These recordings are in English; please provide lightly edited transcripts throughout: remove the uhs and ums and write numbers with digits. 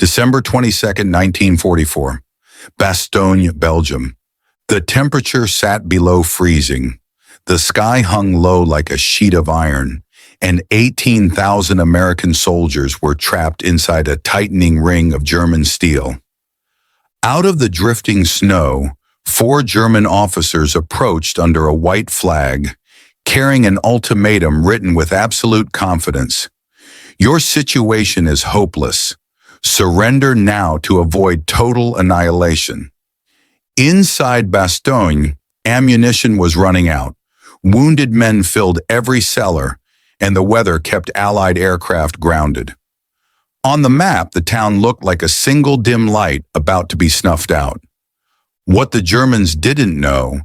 December 22nd, 1944. Bastogne, Belgium. The temperature sat below freezing. The sky hung low like a sheet of iron, and 18,000 American soldiers were trapped inside a tightening ring of German steel. Out of the drifting snow, 4 German officers approached under a white flag, carrying an ultimatum written with absolute confidence. Your situation is hopeless. Surrender now to avoid total annihilation. Inside Bastogne, ammunition was running out. Wounded men filled every cellar, and the weather kept Allied aircraft grounded. On the map, the town looked like a single dim light about to be snuffed out. What the Germans didn't know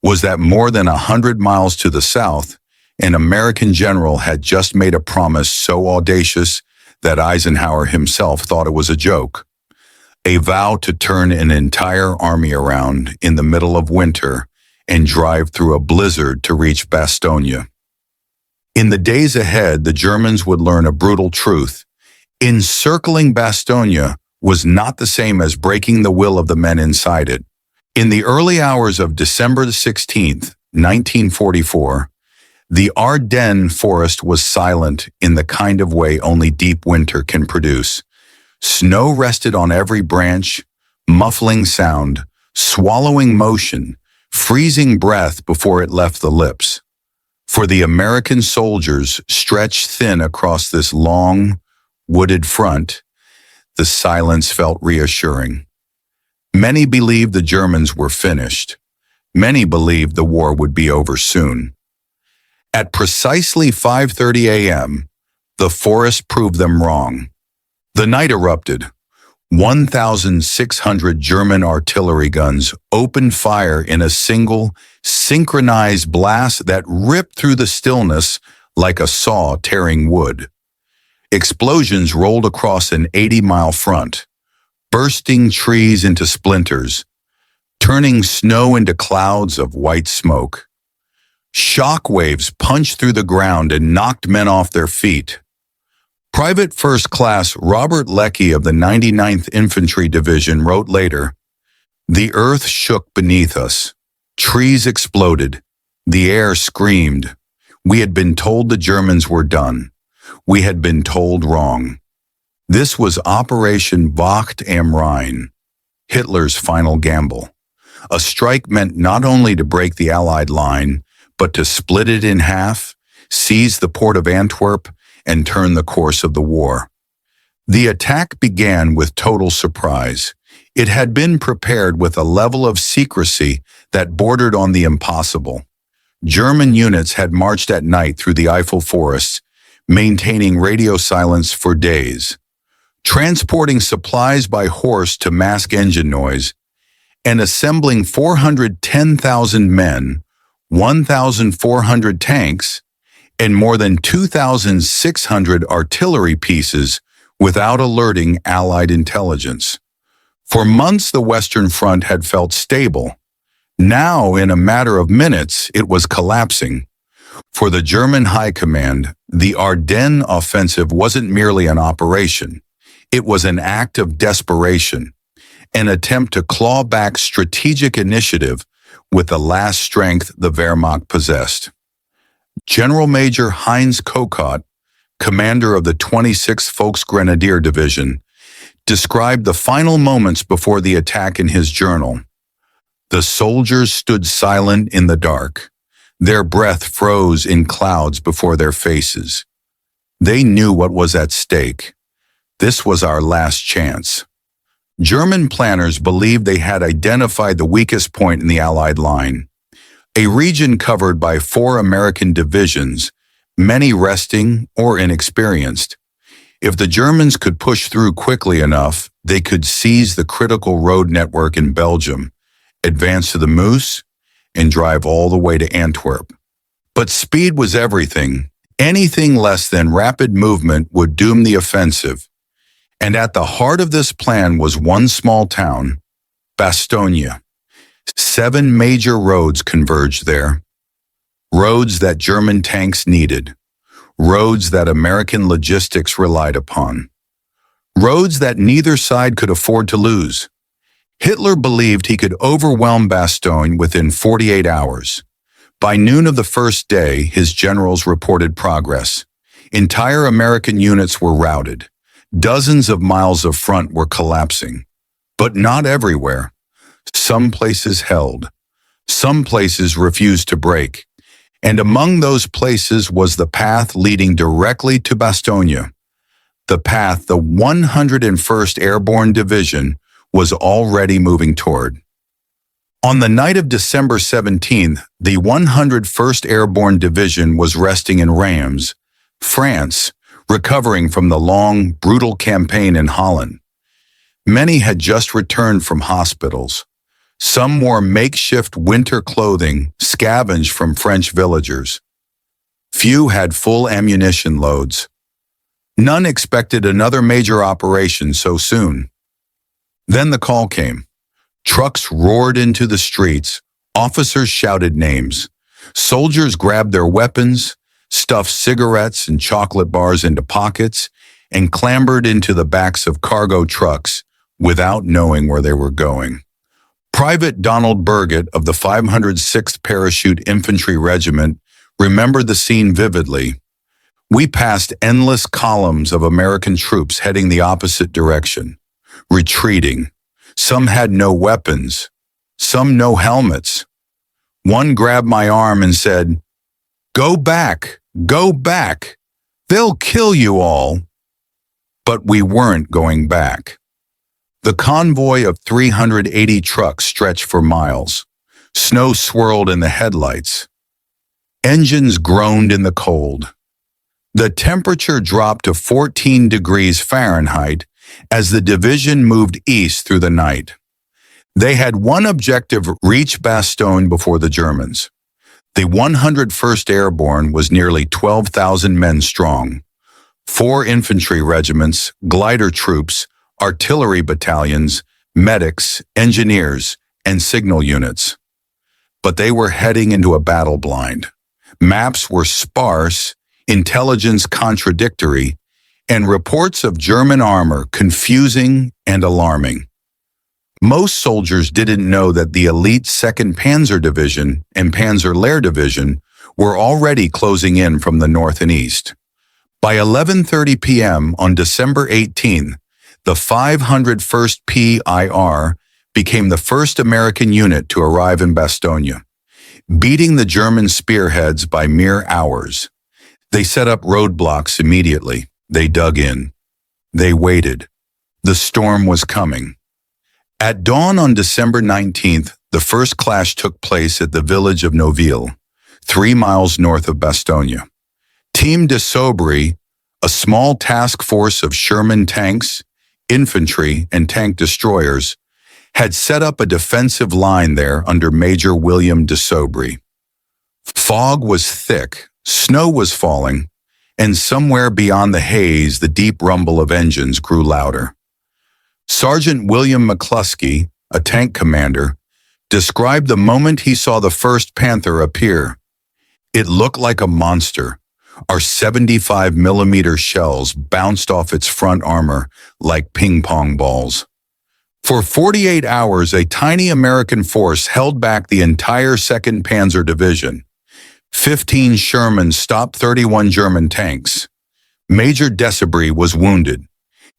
was that more than 100 miles to the south, an American general had just made a promise so audacious that Eisenhower himself thought it was a joke. A vow to turn an entire army around in the middle of winter and drive through a blizzard to reach Bastogne. In the days ahead, the Germans would learn a brutal truth. Encircling Bastogne was not the same as breaking the will of the men inside it. In the early hours of December 16th, 1944, the Ardennes forest was silent in the kind of way only deep winter can produce. Snow rested on every branch, muffling sound, swallowing motion, freezing breath before it left the lips. For the American soldiers stretched thin across this long, wooded front, the silence felt reassuring. Many believed the Germans were finished. Many believed the war would be over soon. At precisely 5:30 a.m., the forest proved them wrong. The night erupted. 1,600 German artillery guns opened fire in a single, synchronized blast that ripped through the stillness like a saw tearing wood. Explosions rolled across an 80-mile front, bursting trees into splinters, turning snow into clouds of white smoke. Shock waves punched through the ground and knocked men off their feet. Private First Class Robert Leckie of the 99th Infantry Division wrote later, "The earth shook beneath us. Trees exploded. The air screamed. We had been told the Germans were done. We had been told wrong." This was Operation Wacht am Rhein, Hitler's final gamble. A strike meant not only to break the Allied line, but to split it in half, seize the port of Antwerp, and turn the course of the war. The attack began with total surprise. It had been prepared with a level of secrecy that bordered on the impossible. German units had marched at night through the Eifel forests, maintaining radio silence for days, transporting supplies by horse to mask engine noise, and assembling 410,000 men, 1,400 tanks, and more than 2,600 artillery pieces without alerting Allied intelligence. For months, the Western Front had felt stable. Now, in a matter of minutes, it was collapsing. For the German High Command, the Ardennes offensive wasn't merely an operation. It was an act of desperation, an attempt to claw back strategic initiative with the last strength the Wehrmacht possessed. General Major Heinz Kokott, commander of the 26th Volksgrenadier Division, described the final moments before the attack in his journal. The soldiers stood silent in the dark. Their breath froze in clouds before their faces. They knew what was at stake. This was our last chance. German planners believed they had identified the weakest point in the Allied line, a region covered by 4 American divisions, many resting or inexperienced. If the Germans could push through quickly enough, they could seize the critical road network in Belgium, advance to the Meuse, and drive all the way to Antwerp. But speed was everything. Anything less than rapid movement would doom the offensive. And at the heart of this plan was one small town, Bastogne. 7 major roads converged there. Roads that German tanks needed. Roads that American logistics relied upon. roads that neither side could afford to lose. Hitler believed he could overwhelm Bastogne within 48 hours. By noon of the first day, his generals reported progress. Entire American units were routed. Dozens of miles of front were collapsing. But not everywhere. Some places held. Some places refused to break. And among those places was the path leading directly to Bastogne. The path the 101st Airborne Division was already moving toward. On the night of December 17th, the 101st Airborne Division was resting in Reims, France, recovering from the long, brutal campaign in Holland. Many had just returned from hospitals. Some wore makeshift winter clothing scavenged from French villagers. Few had full ammunition loads. None expected another major operation so soon. Then the call came. Trucks roared into the streets. Officers shouted names. Soldiers grabbed their weapons, stuffed cigarettes and chocolate bars into pockets, and clambered into the backs of cargo trucks without knowing where they were going. Private Donald Burgett of the 506th Parachute Infantry Regiment remembered the scene vividly. We passed endless columns of American troops heading the opposite direction, retreating. Some had no weapons, some no helmets. One grabbed my arm and said, "Go back, go back. They'll kill you all." But we weren't going back. The convoy of 380 trucks stretched for miles. Snow swirled in the headlights. Engines groaned in the cold. The temperature dropped to 14 degrees Fahrenheit as the division moved east through the night. They had one objective: reach Bastogne before the Germans. The 101st Airborne was nearly 12,000 men strong. 4 infantry regiments, glider troops, artillery battalions, medics, engineers, and signal units. But they were heading into a battle blind. Maps were sparse, intelligence contradictory, and reports of German armor confusing and alarming. Most soldiers didn't know that the elite 2nd Panzer Division and Panzer-Lehr Division were already closing in from the north and east. By 11:30 p.m. on December 18th, the 501st PIR became the first American unit to arrive in Bastogne, beating the German spearheads by mere hours. They set up roadblocks immediately. They dug in. They waited. The storm was coming. At dawn on December 19th, the first clash took place at the village of Noville, 3 miles north of Bastogne. Team de Sobry, a small task force of Sherman tanks, infantry, and tank destroyers, had set up a defensive line there under Major William de Sobry. Fog was thick, snow was falling, and somewhere beyond the haze the deep rumble of engines grew louder. Sergeant William McCluskey, a tank commander, described the moment he saw the first Panther appear. It looked like a monster. Our 75mm shells bounced off its front armor like ping-pong balls. For 48 hours, a tiny American force held back the entire 2nd Panzer Division. 15 Shermans stopped 31 German tanks. Major de Sobry was wounded.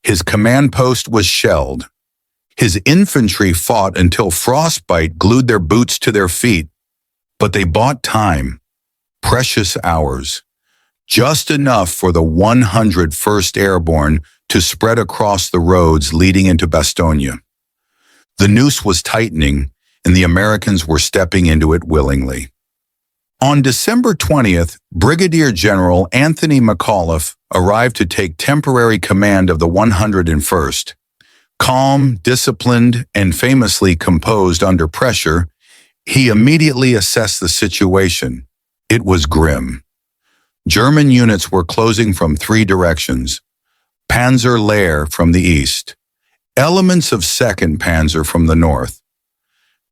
His command post was shelled. His infantry fought until frostbite glued their boots to their feet. But they bought time, precious hours, just enough for the 101st Airborne to spread across the roads leading into Bastogne. The noose was tightening, and the Americans were stepping into it willingly. On December 20th, Brigadier General Anthony McAuliffe arrived to take temporary command of the 101st. Calm, disciplined, and famously composed under pressure, he immediately assessed the situation. It was grim. German units were closing from 3 directions: Panzer-Lehr from the east, elements of 2nd Panzer from the north,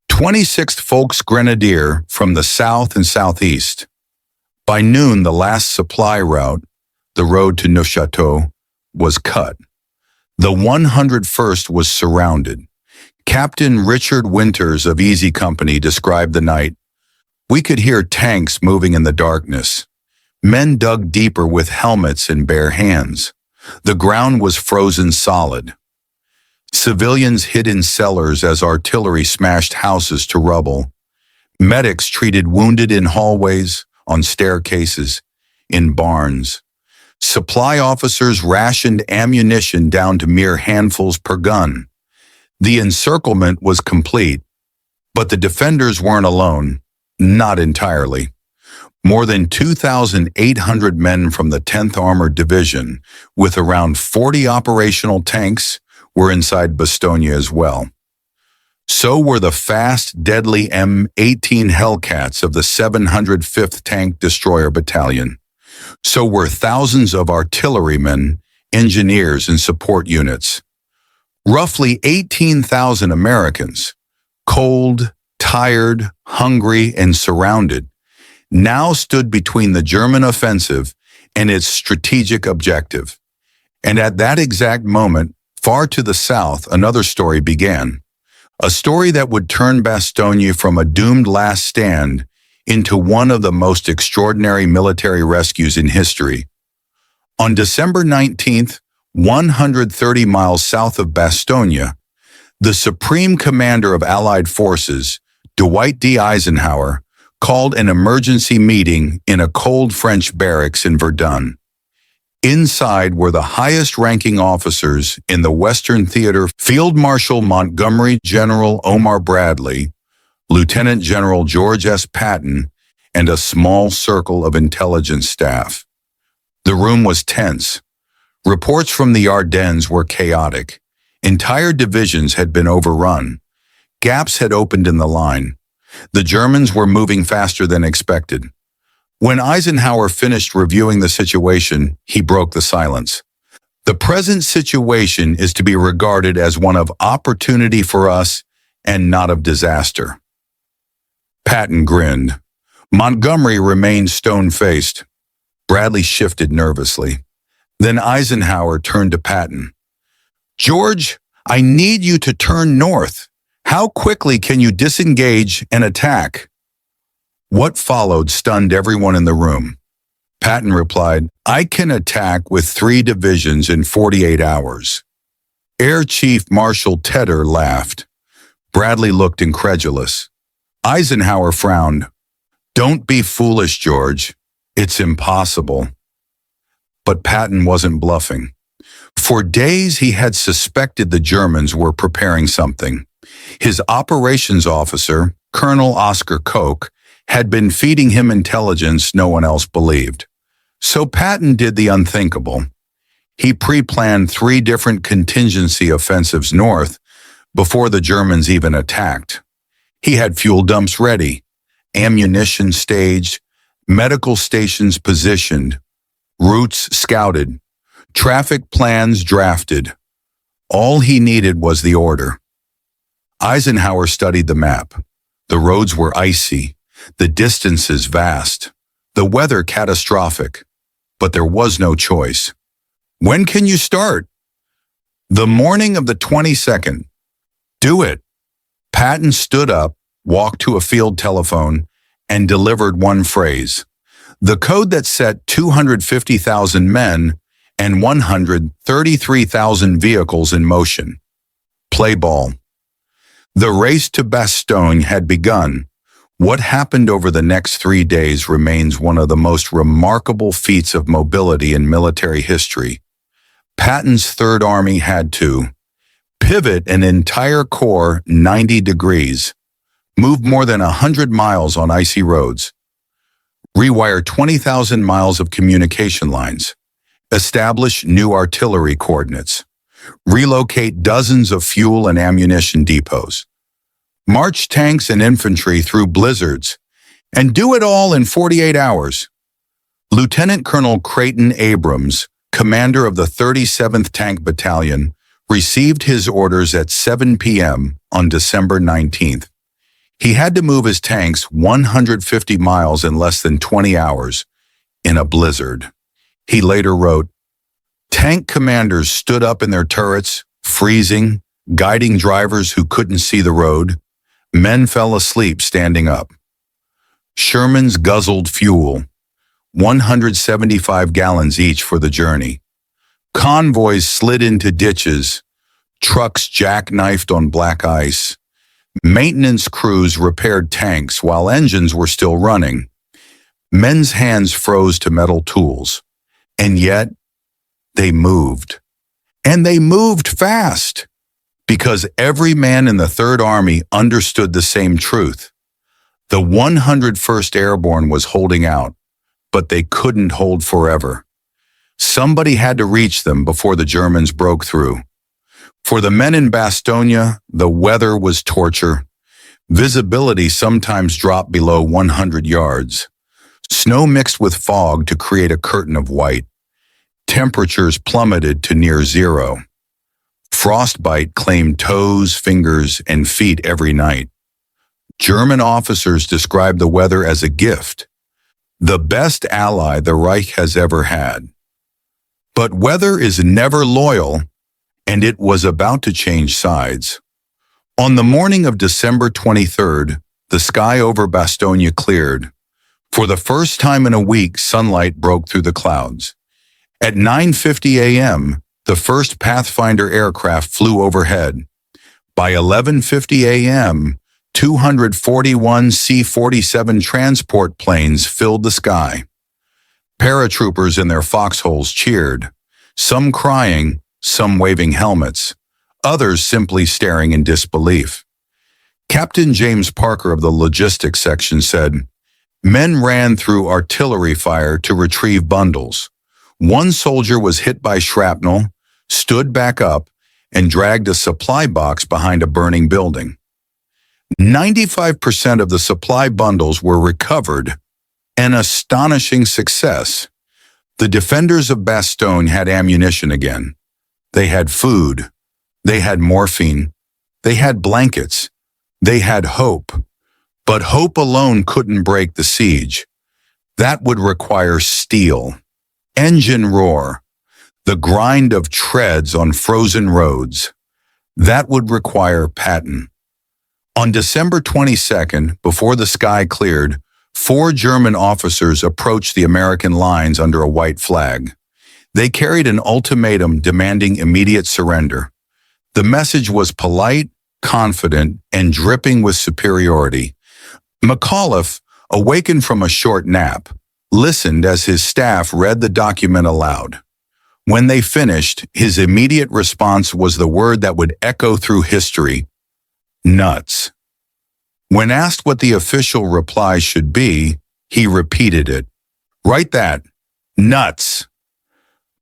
26th Volksgrenadier from the south and southeast. By noon, the last supply route, the road to Neufchâteau, was cut. The 101st was surrounded. Captain Richard Winters of Easy Company described the night. We could hear tanks moving in the darkness. Men dug deeper with helmets and bare hands. The ground was frozen solid. Civilians hid in cellars as artillery smashed houses to rubble. Medics treated wounded in hallways, on staircases, in barns. Supply officers rationed ammunition down to mere handfuls per gun. The encirclement was complete, but the defenders weren't alone, not entirely. More than 2,800 men from the 10th Armored Division, with around 40 operational tanks, were inside Bastogne as well. So were the fast, deadly M18 Hellcats of the 705th Tank Destroyer Battalion. So were thousands of artillerymen, engineers, and support units. Roughly 18,000 Americans, cold, tired, hungry, and surrounded, now stood between the German offensive and its strategic objective. And at that exact moment, far to the south, another story began. A story that would turn Bastogne from a doomed last stand into one of the most extraordinary military rescues in history. On December 19th, 130 miles south of Bastogne, the Supreme Commander of Allied Forces, Dwight D. Eisenhower, called an emergency meeting in a cold French barracks in Verdun. Inside were the highest-ranking officers in the Western Theater: Field Marshal Montgomery, General Omar Bradley, Lieutenant General George S. Patton, and a small circle of intelligence staff. The room was tense. Reports from the Ardennes were chaotic. Entire divisions had been overrun. Gaps had opened in the line. The Germans were moving faster than expected. When Eisenhower finished reviewing the situation, he broke the silence. The present situation is to be regarded as one of opportunity for us and not of disaster. Patton grinned. Montgomery remained stone-faced. Bradley shifted nervously. Then Eisenhower turned to Patton. George, I need you to turn north. How quickly can you disengage and attack? What followed stunned everyone in the room. Patton replied, I can attack with 3 divisions in 48 hours. Air Chief Marshal Tedder laughed. Bradley looked incredulous. Eisenhower frowned. Don't be foolish, George. It's impossible. But Patton wasn't bluffing. For days he had suspected the Germans were preparing something. His operations officer, Colonel Oscar Koch, had been feeding him intelligence no one else believed. So Patton did the unthinkable. He pre-planned 3 different contingency offensives north before the Germans even attacked. He had fuel dumps ready, ammunition staged, medical stations positioned, routes scouted, traffic plans drafted. All he needed was the order. Eisenhower studied the map. The roads were icy, the distances vast, the weather catastrophic, but there was no choice. When can you start? The morning of the 22nd. Do it. Patton stood up, walked to a field telephone, and delivered one phrase. The code that set 250,000 men and 133,000 vehicles in motion. Play ball. The race to Bastogne had begun. What happened over the next 3 days remains one of the most remarkable feats of mobility in military history. Patton's Third Army had to pivot an entire corps 90 degrees, move more than 100 miles on icy roads, rewire 20,000 miles of communication lines, establish new artillery coordinates, relocate dozens of fuel and ammunition depots, march tanks and infantry through blizzards, and do it all in 48 hours. Lieutenant Colonel Creighton Abrams, commander of the 37th Tank Battalion, received his orders at 7 p.m. on December 19th. He had to move his tanks 150 miles in less than 20 hours in a blizzard. He later wrote, Tank commanders stood up in their turrets, freezing, guiding drivers who couldn't see the road. Men fell asleep standing up. Shermans guzzled fuel, 175 gallons each for the journey. Convoys slid into ditches, trucks jackknifed on black ice. Maintenance crews repaired tanks while engines were still running. Men's hands froze to metal tools. And yet, they moved. And they moved fast. Because every man in the Third Army understood the same truth. The 101st Airborne was holding out, but they couldn't hold forever. Somebody had to reach them before the Germans broke through. For the men in Bastogne, the weather was torture. Visibility sometimes dropped below 100 yards. Snow mixed with fog to create a curtain of white. Temperatures plummeted to near zero. Frostbite claimed toes, fingers, and feet every night. German officers described the weather as a gift, the best ally the Reich has ever had. But weather is never loyal, and it was about to change sides. On the morning of December 23rd, the sky over Bastogne cleared. For the first time in a week, sunlight broke through the clouds. At 9:50 a.m., the first Pathfinder aircraft flew overhead. By 11:50 a.m., 241 C-47 transport planes filled the sky. Paratroopers in their foxholes cheered, some crying, some waving helmets, others simply staring in disbelief. Captain James Parker of the logistics section said, "Men ran through artillery fire to retrieve bundles. One soldier was hit by shrapnel, stood back up, and dragged a supply box behind a burning building. 95% of the supply bundles were recovered, an astonishing success. The defenders of Bastogne had ammunition again. They had food. They had morphine. They had blankets. They had hope. But hope alone couldn't break the siege. That would require steel, engine roar, the grind of treads on frozen roads. That would require Patton." On December 22nd, before the sky cleared, 4 German officers approached the American lines under a white flag. They carried an ultimatum demanding immediate surrender. The message was polite, confident, and dripping with superiority. McAuliffe, awakened from a short nap, listened as his staff read the document aloud. When they finished, his immediate response was the word that would echo through history: nuts. When asked what the official reply should be, he repeated it. "Write that. Nuts."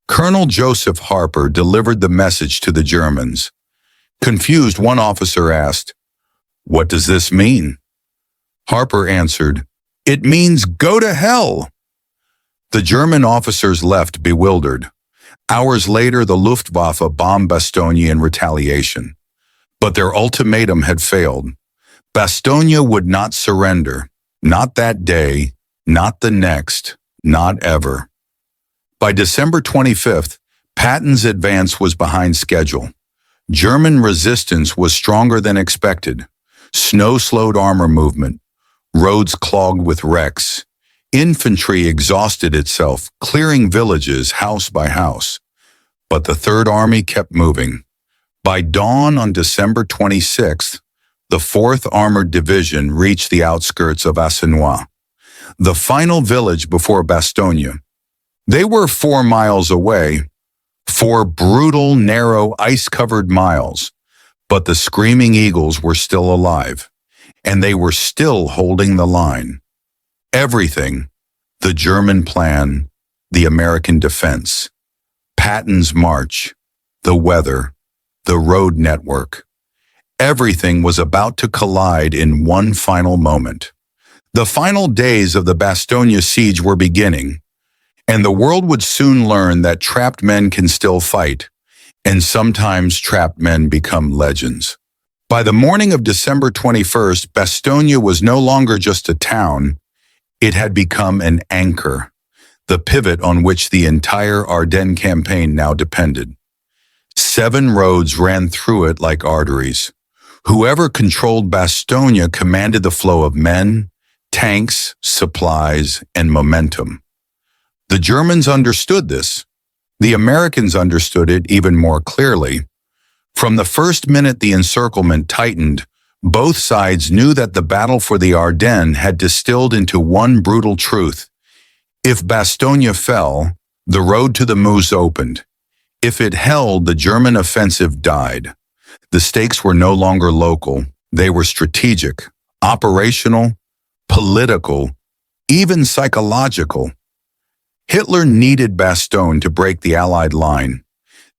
Colonel Joseph Harper delivered the message to the Germans. Confused, one officer asked, "What does this mean?" Harper answered, "It means go to hell." The German officers left bewildered. Hours later, the Luftwaffe bombed Bastogne in retaliation. But their ultimatum had failed. Bastogne would not surrender. Not that day, not the next, not ever. By December 25th, Patton's advance was behind schedule. German resistance was stronger than expected. Snow slowed armor movement. Roads clogged with wrecks. Infantry exhausted itself, clearing villages house by house. But the Third Army kept moving. By dawn on December 26th, the 4th Armored Division reached the outskirts of Ardennes, the final village before Bastogne. They were 4 miles away, 4 brutal, narrow, ice-covered miles, but the Screaming Eagles were still alive, and they were still holding the line. Everything, the German plan, the American defense, Patton's march, the weather, the road network, everything was about to collide in one final moment. The final days of the Bastogne siege were beginning, and the world would soon learn that trapped men can still fight, and sometimes trapped men become legends. By the morning of December 21st, Bastogne was no longer just a town. It had become an anchor. the pivot on which the entire Ardennes campaign now depended. 7 roads ran through it like arteries. Whoever controlled Bastogne commanded the flow of men, tanks, supplies, and momentum. The Germans understood this. The Americans understood it even more clearly. From the first minute the encirclement tightened, both sides knew that the battle for the Ardennes had distilled into one brutal truth. If Bastogne fell, the road to the Meuse opened. If it held, the German offensive died. The stakes were no longer local. They were strategic, operational, political, even psychological. Hitler needed Bastogne to break the Allied line.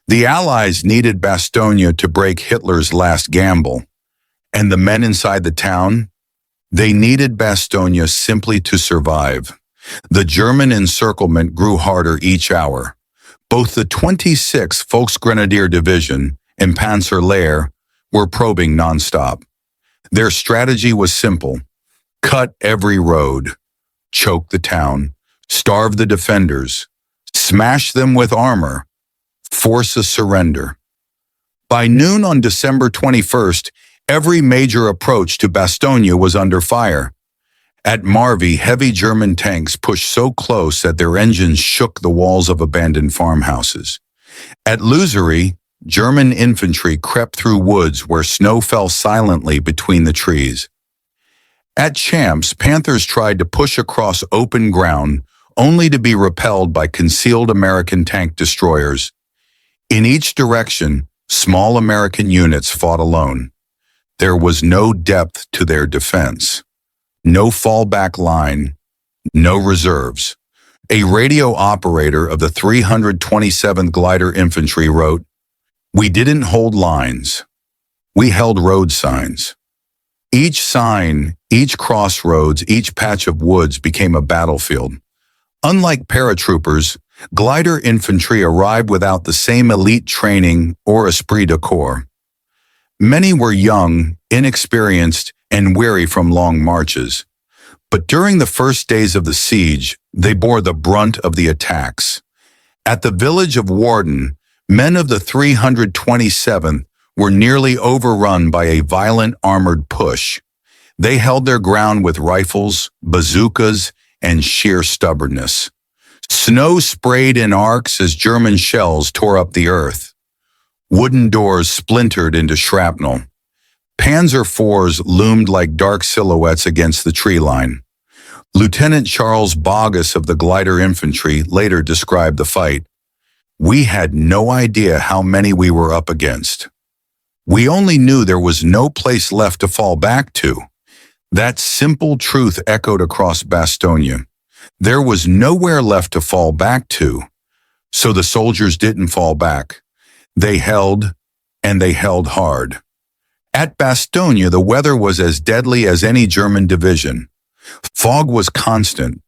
The Allies needed Bastogne to break Hitler's last gamble. And the men inside the town? They needed Bastogne simply to survive. The German encirclement grew harder each hour. Both the 26th Volksgrenadier Division and Panzerlehr were probing nonstop. Their strategy was simple: cut every road, choke the town, starve the defenders, smash them with armor, force a surrender. By noon on December 21st, every major approach to Bastogne was under fire. At Marvy, heavy German tanks pushed so close that their engines shook the walls of abandoned farmhouses. At Luzery, German infantry crept through woods where snow fell silently between the trees. At Champs, Panthers tried to push across open ground only to be repelled by concealed American tank destroyers. In each direction, small American units fought alone. There was no depth to their defense. No fallback line, no reserves. A radio operator of the 327th Glider Infantry wrote, "We didn't hold lines. We held road signs." Each sign, each crossroads, each patch of woods became a battlefield. Unlike paratroopers, glider infantry arrived without the same elite training or esprit de corps. Many were young, inexperienced, and weary from long marches. But during the first days of the siege, they bore the brunt of the attacks. At the village of Warden, men of the 327th were nearly overrun by a violent armored push. They held their ground with rifles, bazookas, and sheer stubbornness. Snow sprayed in arcs as German shells tore up the earth. Wooden doors splintered into shrapnel. Panzer IVs loomed like dark silhouettes against the tree line. Lieutenant Charles Bogus of the Glider Infantry later described the fight. "We had no idea how many we were up against. We only knew there was no place left to fall back to." That simple truth echoed across Bastogne. There was nowhere left to fall back to. So the soldiers didn't fall back. They held, and they held hard. At Bastogne, the weather was as deadly as any German division. Fog was constant.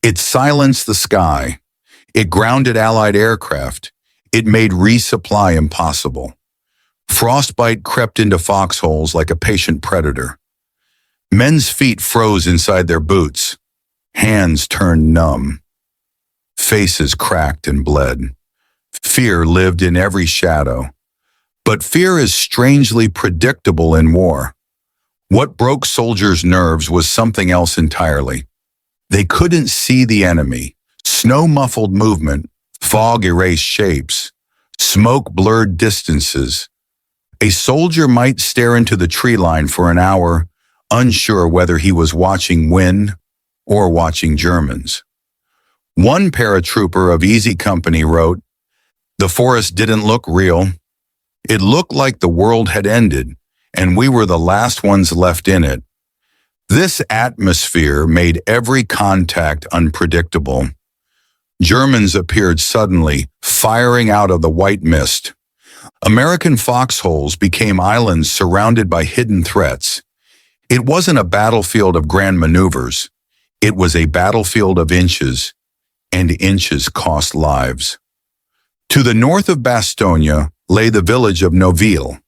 It silenced the sky. It grounded Allied aircraft. It made resupply impossible. Frostbite crept into foxholes like a patient predator. Men's feet froze inside their boots. Hands turned numb. Faces cracked and bled. Fear lived in every shadow. But fear is strangely predictable in war. What broke soldiers' nerves was something else entirely. They couldn't see the enemy. Snow muffled movement, fog erased shapes, smoke blurred distances. A soldier might stare into the tree line for an hour, unsure whether he was watching wind or watching Germans. One paratrooper of Easy Company wrote, "The forest didn't look real. It looked like the world had ended, and we were the last ones left in it." This atmosphere made every contact unpredictable. Germans appeared suddenly, firing out of the white mist. American foxholes became islands surrounded by hidden threats. It wasn't a battlefield of grand maneuvers. It was a battlefield of inches, and inches cost lives. To the north of Bastogne lay the village of Noville,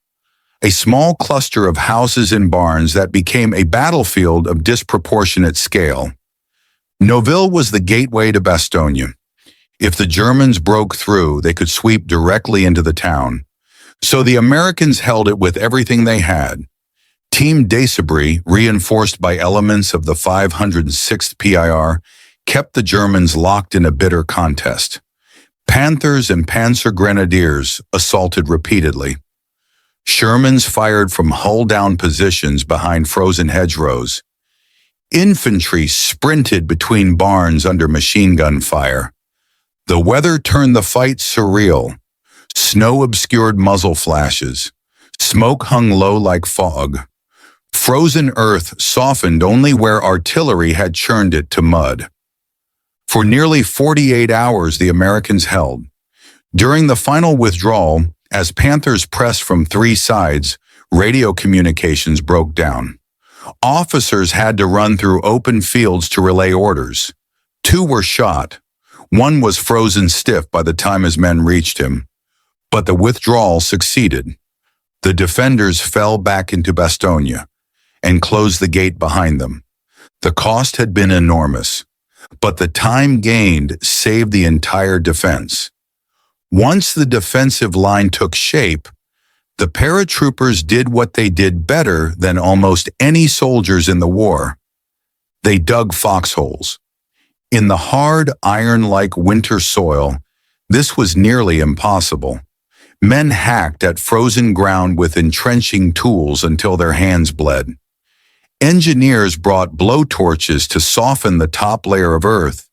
a small cluster of houses and barns that became a battlefield of disproportionate scale. Noville was the gateway to Bastogne. If the Germans broke through, they could sweep directly into the town. So the Americans held it with everything they had. Team Desaubry, reinforced by elements of the 506th PIR, kept the Germans locked in a bitter contest. Panthers and Panzer Grenadiers assaulted repeatedly. Shermans fired from hull-down positions behind frozen hedgerows. Infantry sprinted between barns under machine gun fire. The weather turned the fight surreal. Snow obscured muzzle flashes. Smoke hung low like fog. Frozen earth softened only where artillery had churned it to mud. For nearly 48 hours, the Americans held. During the final withdrawal, as Panthers pressed from three sides, radio communications broke down. Officers had to run through open fields to relay orders. 2 were shot. 1 was frozen stiff by the time his men reached him. But the withdrawal succeeded. The defenders fell back into Bastogne and closed the gate behind them. The cost had been enormous, but the time gained saved the entire defense. Once the defensive line took shape, the paratroopers did what they did better than almost any soldiers in the war. They dug foxholes. In the hard, iron-like winter soil, this was nearly impossible. Men hacked at frozen ground with entrenching tools until their hands bled. Engineers brought blowtorches to soften the top layer of earth.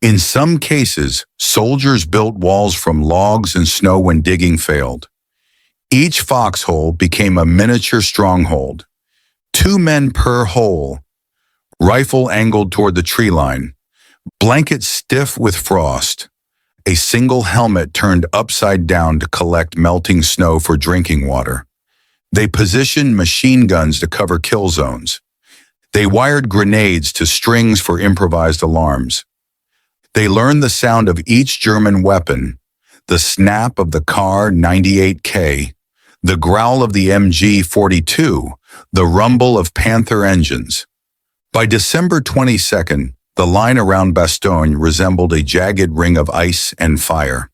In some cases, soldiers built walls from logs and snow when digging failed. Each foxhole became a miniature stronghold. 2 men per hole. Rifle angled toward the tree line. Blanket stiff with frost. A single helmet turned upside down to collect melting snow for drinking water. They positioned machine guns to cover kill zones. They wired grenades to strings for improvised alarms. They learned the sound of each German weapon, the snap of the Kar 98K, the growl of the MG-42, the rumble of Panther engines. By December 22nd, the line around Bastogne resembled a jagged ring of ice and fire.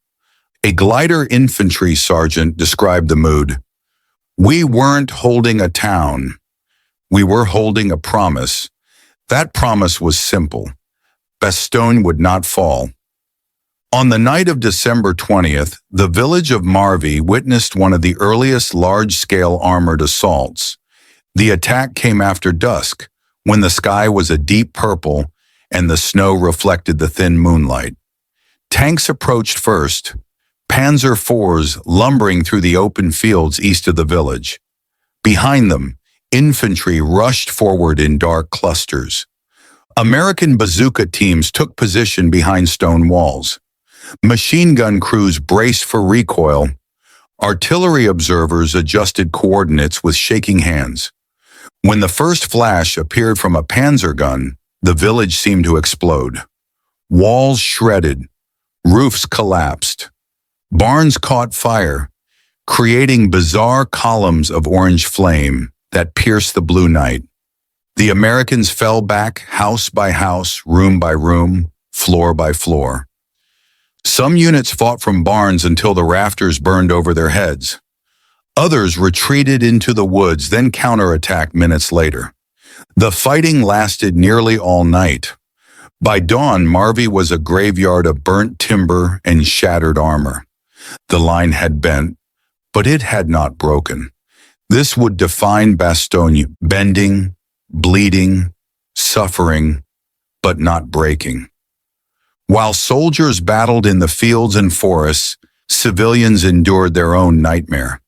A glider infantry sergeant described the mood. "We weren't holding a town. We were holding a promise. That promise was simple. Bastogne would not fall." On the night of December 20th, the village of Marvy witnessed one of the earliest large-scale armored assaults. The attack came after dusk, when the sky was a deep purple and the snow reflected the thin moonlight. Tanks approached first, Panzer IVs lumbering through the open fields east of the village. Behind them, infantry rushed forward in dark clusters. American bazooka teams took position behind stone walls. Machine gun crews braced for recoil. Artillery observers adjusted coordinates with shaking hands. When the first flash appeared from a panzer gun, the village seemed to explode. Walls shredded. Roofs collapsed. Barns caught fire, creating bizarre columns of orange flame that pierced the blue night. The Americans fell back house by house, room by room, floor by floor. Some units fought from barns until the rafters burned over their heads. Others retreated into the woods, then counterattacked minutes later. The fighting lasted nearly all night. By dawn, Marvy was a graveyard of burnt timber and shattered armor. The line had bent, but it had not broken. This would define Bastogne: bending, bleeding, suffering, but not breaking. While soldiers battled in the fields and forests, civilians endured their own nightmare.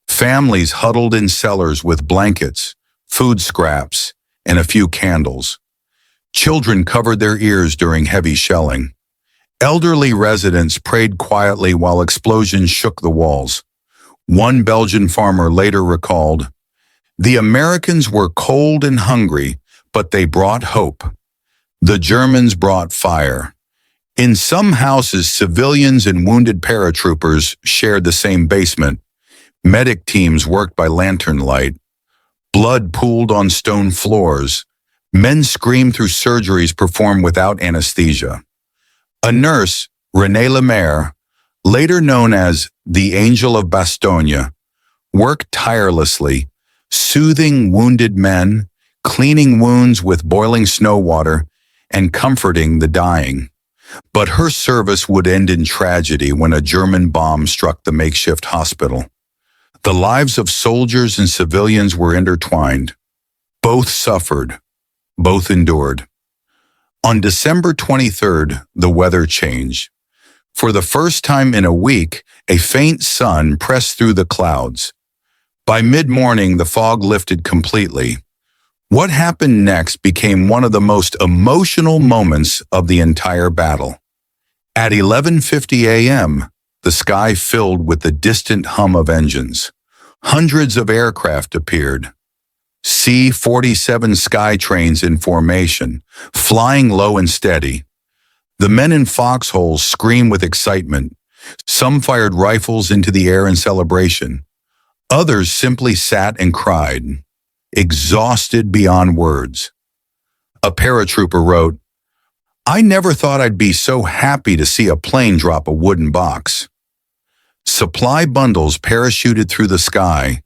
Families huddled in cellars with blankets, food scraps, and a few candles. Children covered their ears during heavy shelling. Elderly residents prayed quietly while explosions shook the walls. One Belgian farmer later recalled, "The Americans were cold and hungry, but they brought hope. The Germans brought fire." In some houses, civilians and wounded paratroopers shared the same basement. Medic teams worked by lantern light. Blood pooled on stone floors. Men screamed through surgeries performed without anesthesia. A nurse, René Lemaire, later known as the Angel of Bastogne, worked tirelessly, soothing wounded men, cleaning wounds with boiling snow water, and comforting the dying. But her service would end in tragedy when a German bomb struck the makeshift hospital. The lives of soldiers and civilians were intertwined. Both suffered, both endured. On December 23rd, the weather changed. For the first time in a week, a faint sun pressed through the clouds. By mid-morning, the fog lifted completely. What happened next became one of the most emotional moments of the entire battle. At 11:50 a.m., the sky filled with the distant hum of engines. Hundreds of aircraft appeared. C-47 sky trains in formation, flying low and steady. The men in foxholes screamed with excitement. Some fired rifles into the air in celebration. Others simply sat and cried, exhausted beyond words. A paratrooper wrote, "I never thought I'd be so happy to see a plane drop a wooden box." Supply bundles parachuted through the sky.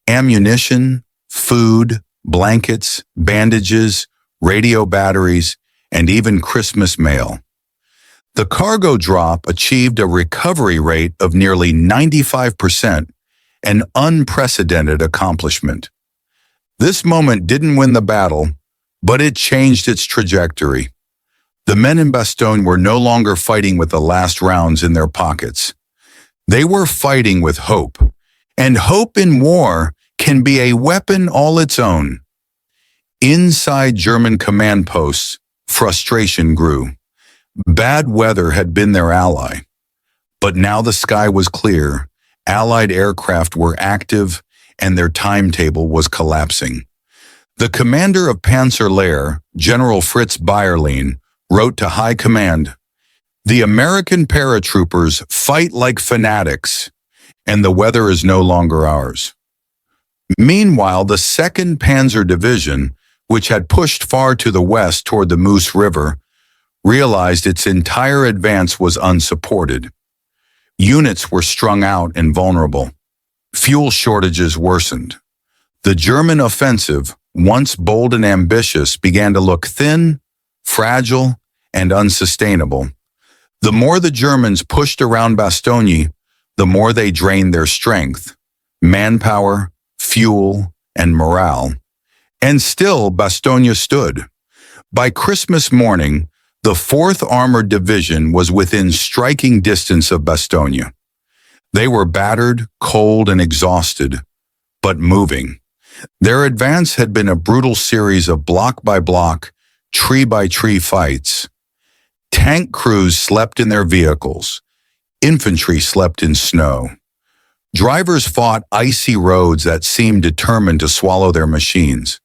Ammunition, food, blankets, bandages, radio batteries, and even Christmas mail. The cargo drop achieved a recovery rate of nearly 95%, an unprecedented accomplishment. This moment didn't win the battle, but it changed its trajectory. The men in Bastogne were no longer fighting with the last rounds in their pockets. They were fighting with hope, and hope in war can be a weapon all its own. Inside German command posts, frustration grew. Bad weather had been their ally. But now the sky was clear, Allied aircraft were active, and their timetable was collapsing. The commander of Panzerlehr, General Fritz Bayerlein, wrote to High Command, "The American paratroopers fight like fanatics, and the weather is no longer ours." Meanwhile, the 2nd Panzer Division, which had pushed far to the west toward the Moose River, realized its entire advance was unsupported. Units were strung out and vulnerable. Fuel shortages worsened. The German offensive, once bold and ambitious, began to look thin, fragile, and unsustainable. The more the Germans pushed around Bastogne, the more they drained their strength, manpower, fuel, and morale. And still, Bastogne stood. By Christmas morning, the 4th Armored Division was within striking distance of Bastogne. They were battered, cold, and exhausted, but moving. Their advance had been a brutal series of block-by-block, tree-by-tree fights. Tank crews slept in their vehicles. Infantry slept in snow. Drivers fought icy roads that seemed determined to swallow their machines.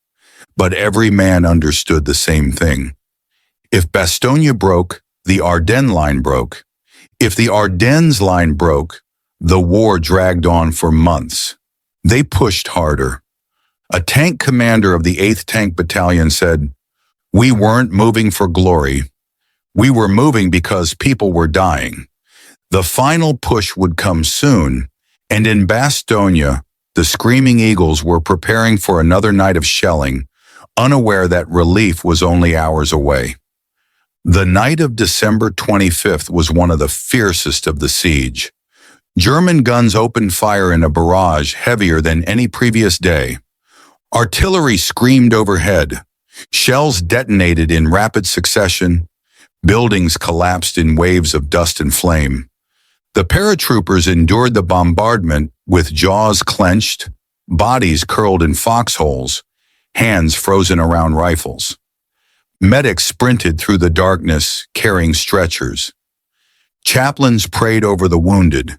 But every man understood the same thing. If Bastogne broke, the Ardennes line broke. If the Ardennes line broke, the war dragged on for months. They pushed harder. A tank commander of the 8th Tank Battalion said, "We weren't moving for glory. We were moving because people were dying." The final push would come soon, and in Bastogne, the Screaming Eagles were preparing for another night of shelling, unaware that relief was only hours away. The night of December 25th was one of the fiercest of the siege. German guns opened fire in a barrage heavier than any previous day. Artillery screamed overhead. Shells detonated in rapid succession. Buildings collapsed in waves of dust and flame. The paratroopers endured the bombardment with jaws clenched, bodies curled in foxholes, hands frozen around rifles. Medics sprinted through the darkness, carrying stretchers. Chaplains prayed over the wounded.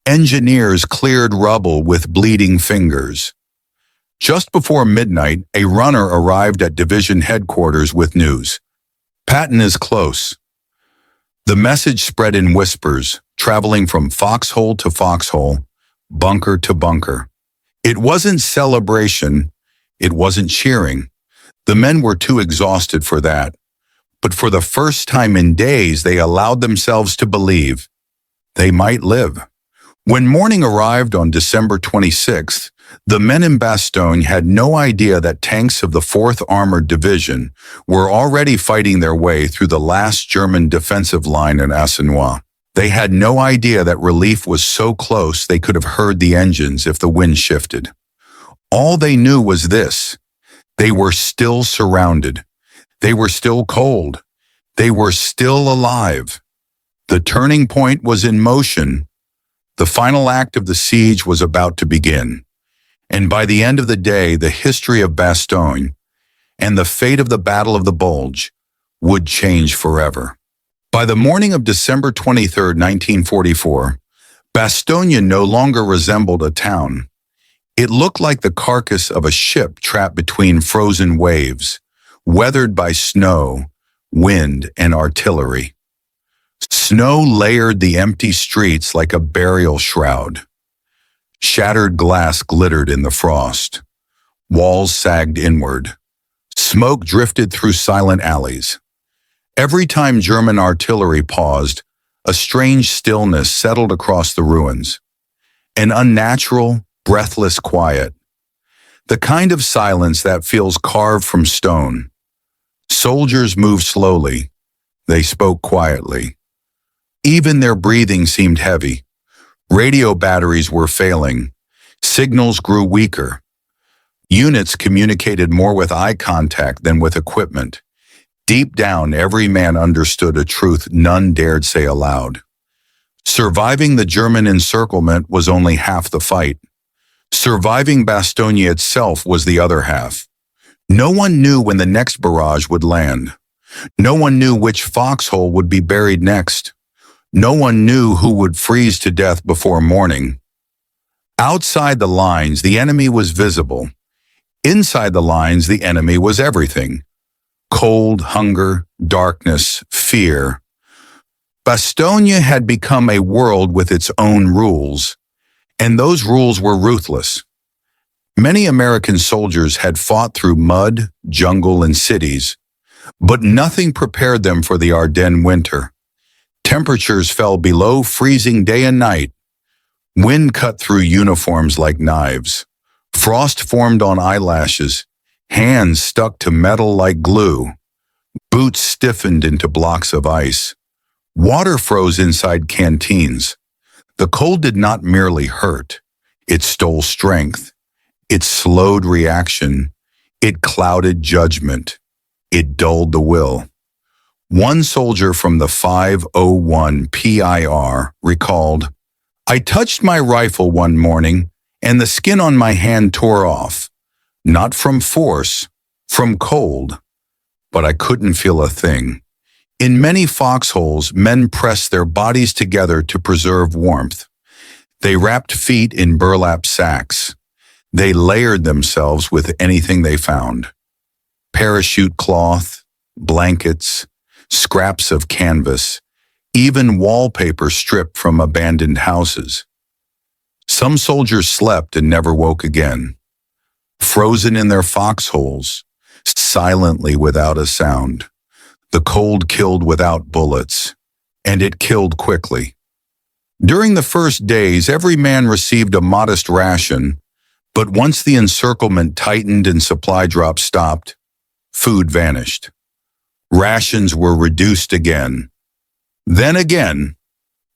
Engineers cleared rubble with bleeding fingers. Just before midnight, a runner arrived at division headquarters with news. "Patton is close." The message spread in whispers, traveling from foxhole to foxhole, bunker to bunker. It wasn't celebration, it wasn't cheering. The men were too exhausted for that. but for the first time in days they allowed themselves to believe they might live. When morning arrived on December 26th, the men in Bastogne had no idea that tanks of the 4th Armored Division were already fighting their way through the last German defensive line in Ardennes. They had no idea that relief was so close they could have heard the engines if the wind shifted. All they knew was this: they were still surrounded. They were still cold. They were still alive. The turning point was in motion. The final act of the siege was about to begin. And by the end of the day, the history of Bastogne and the fate of the Battle of the Bulge would change forever. By the morning of December 23, 1944, Bastogne no longer resembled a town. It looked like the carcass of a ship trapped between frozen waves, weathered by snow, wind, and artillery. Snow layered the empty streets like a burial shroud. Shattered glass glittered in the frost. Walls sagged inward. Smoke drifted through silent alleys. Every time German artillery paused, a strange stillness settled across the ruins. An unnatural, breathless quiet. The kind of silence that feels carved from stone. Soldiers moved slowly. They spoke quietly. Even their breathing seemed heavy. Radio batteries were failing. Signals grew weaker. Units communicated more with eye contact than with equipment. Deep down, every man understood a truth none dared say aloud. Surviving the German encirclement was only half the fight. Surviving Bastogne itself was the other half. No one knew when the next barrage would land. No one knew which foxhole would be buried next. No one knew who would freeze to death before morning. Outside the lines, the enemy was visible. Inside the lines, the enemy was everything. Cold, hunger, darkness, fear. Bastogne had become a world with its own rules, and those rules were ruthless. Many American soldiers had fought through mud, jungle, and cities, but nothing prepared them for the Ardennes winter. Temperatures fell below freezing day and night. Wind cut through uniforms like knives. Frost formed on eyelashes. Hands stuck to metal like glue. Boots stiffened into blocks of ice. Water froze inside canteens. The cold did not merely hurt. It stole strength. It slowed reaction. It clouded judgment. It dulled the will. One soldier from the 501 PIR recalled, "I touched my rifle one morning and the skin on my hand tore off. Not from force, from cold. But I couldn't feel a thing." In many foxholes, men pressed their bodies together to preserve warmth. They wrapped feet in burlap sacks. They layered themselves with anything they found. Parachute cloth, blankets, scraps of canvas, even wallpaper stripped from abandoned houses. Some soldiers slept and never woke again, frozen in their foxholes, silently without a sound. The cold killed without bullets, and it killed quickly. During the first days, every man received a modest ration, but once the encirclement tightened and supply drops stopped, food vanished. Rations were reduced again. Then again.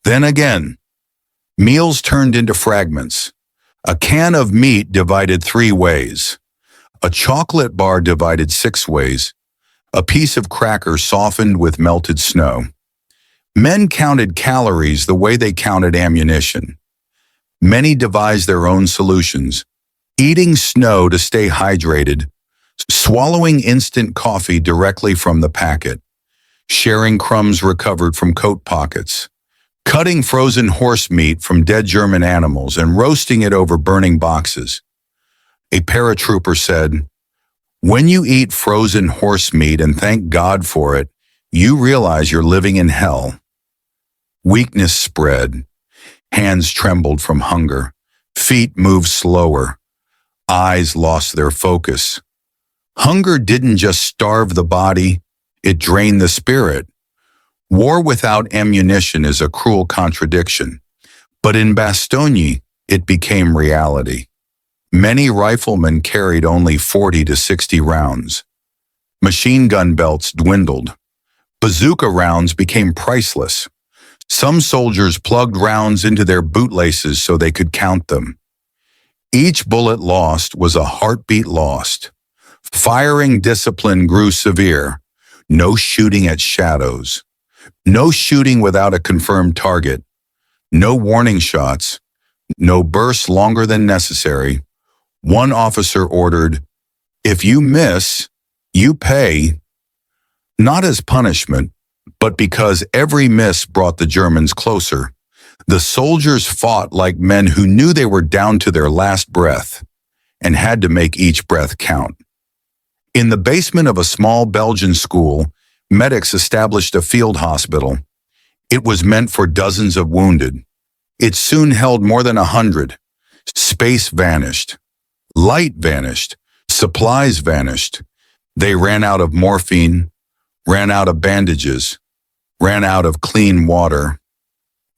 Then again. Meals turned into fragments. A can of meat divided 3 ways. A chocolate bar divided 6 ways. A piece of cracker softened with melted snow. Men counted calories the way they counted ammunition. Many devised their own solutions, eating snow to stay hydrated, swallowing instant coffee directly from the packet, sharing crumbs recovered from coat pockets, cutting frozen horse meat from dead German animals and roasting it over burning boxes. A paratrooper said, "When you eat frozen horse meat and thank God for it, you realize you're living in hell." Weakness spread. Hands trembled from hunger. Feet moved slower. Eyes lost their focus. Hunger didn't just starve the body, it drained the spirit. War without ammunition is a cruel contradiction, but in Bastogne, it became reality. Many riflemen carried only 40 to 60 rounds. Machine gun belts dwindled. Bazooka rounds became priceless. Some soldiers plugged rounds into their bootlaces so they could count them. Each bullet lost was a heartbeat lost. Firing discipline grew severe. No shooting at shadows. No shooting without a confirmed target. No warning shots. No bursts longer than necessary. One officer ordered, "If you miss, you pay." Not as punishment, but because every miss brought the Germans closer. The soldiers fought like men who knew they were down to their last breath and had to make each breath count. In the basement of a small Belgian school, medics established a field hospital. It was meant for dozens of wounded. It soon held more than 100. Space vanished. Light vanished. Supplies vanished. They ran out of morphine, ran out of bandages, ran out of clean water,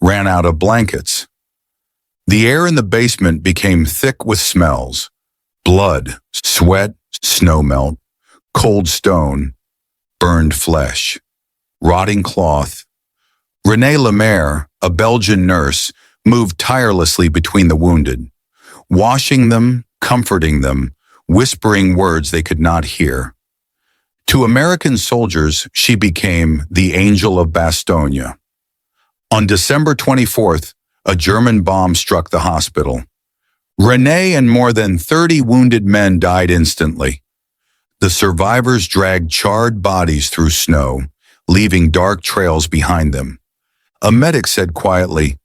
ran out of blankets. The air in the basement became thick with smells: blood, sweat, snowmelt, cold stone, burned flesh, rotting cloth. Renée Lemaire, a Belgian nurse, moved tirelessly between the wounded, washing them, comforting them, whispering words they could not hear. To American soldiers, she became the Angel of Bastogne. On December 24th, a German bomb struck the hospital. Renée and more than 30 wounded men died instantly. The survivors dragged charred bodies through snow, leaving dark trails behind them. A medic said quietly,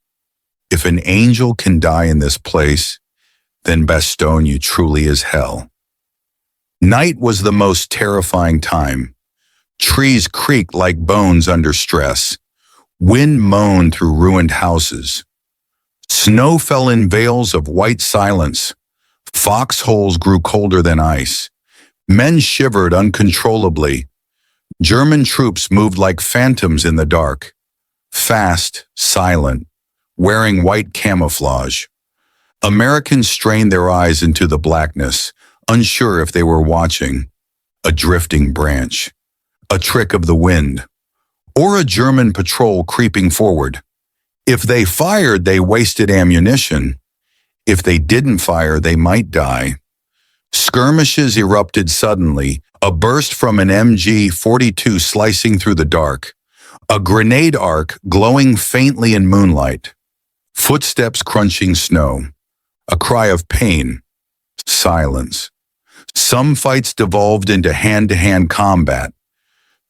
"If an angel can die in this place, then Bastogne truly is hell." Night was the most terrifying time. Trees creaked like bones under stress. Wind moaned through ruined houses. Snow fell in veils of white silence. Foxholes grew colder than ice. Men shivered uncontrollably. German troops moved like phantoms in the dark. Fast, silent, wearing white camouflage. Americans strained their eyes into the blackness, unsure if they were watching a drifting branch, a trick of the wind, or a German patrol creeping forward. If they fired, they wasted ammunition. If they didn't fire, they might die. Skirmishes erupted suddenly, a burst from an MG-42 slicing through the dark, a grenade arc glowing faintly in moonlight, footsteps crunching snow, a cry of pain, silence. Some fights devolved into hand-to-hand combat.